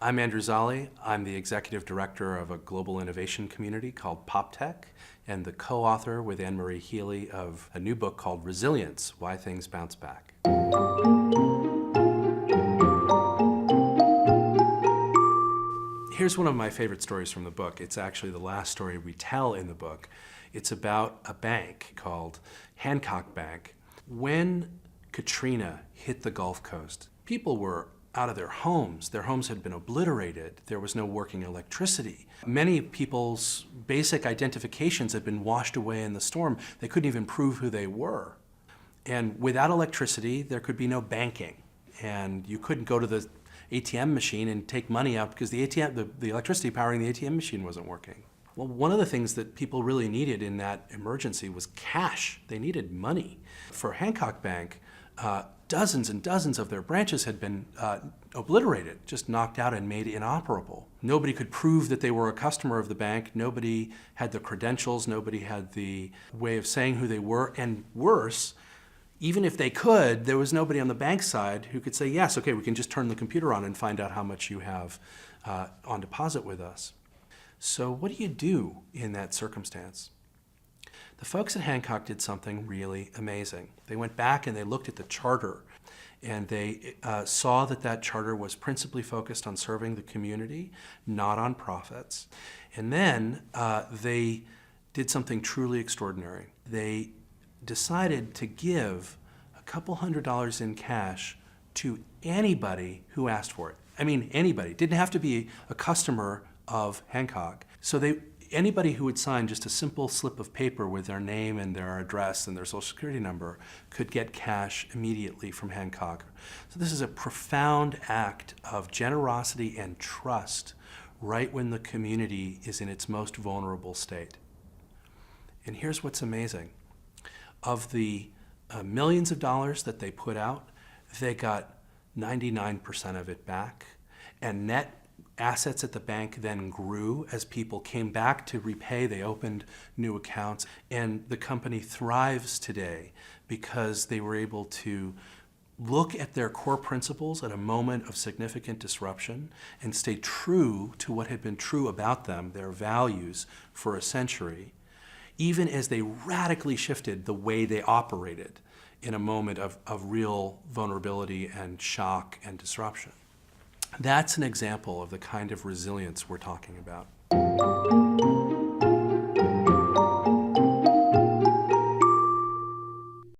I'm Andrew Zolli. I'm the executive director of a global innovation community called PopTech and the co-author with Anne-Marie Healy of a new book called Resilience: Why Things Bounce Back. Here's one of my favorite stories from the book. It's actually the last story we tell in the book. It's about a bank called Hancock Bank. When Katrina hit the Gulf Coast, people were out of their homes. Their homes had been obliterated. There was no working electricity. Many people's basic identifications had been washed away in the storm. They couldn't even prove who they were. And without electricity, there could be no banking. And you couldn't go to the ATM machine and take money out because the electricity powering the ATM machine wasn't working. Well, one of the things that people really needed in that emergency was cash. They needed money. For Hancock Bank, dozens and dozens of their branches had been obliterated, just knocked out and made inoperable. Nobody could prove that they were a customer of the bank. Nobody had the credentials. Nobody had the way of saying who they were. And worse, even if they could, there was nobody on the bank side who could say, yes, okay, we can just turn the computer on and find out how much you have on deposit with us. So what do you do in that circumstance? The folks at Hancock did something really amazing. They went back and they looked at the charter, and they saw that that charter was principally focused on serving the community, not on profits. And then they did something truly extraordinary. They decided to give a couple $100s in cash to anybody who asked for it. I mean, anybody. Didn't have to be a customer of Hancock. So anybody who would sign just a simple slip of paper with their name and their address and their social security number could get cash immediately from Hancock. So this is a profound act of generosity and trust right when the community is in its most vulnerable state. And here's what's amazing. Of the millions of dollars that they put out, they got 99% of it back, and net assets at the bank then grew as people came back to repay. They opened new accounts, and the company thrives today because they were able to look at their core principles at a moment of significant disruption and stay true to what had been true about them, their values, for a century, even as they radically shifted the way they operated in a moment of real vulnerability and shock and disruption. That's an example of the kind of resilience we're talking about.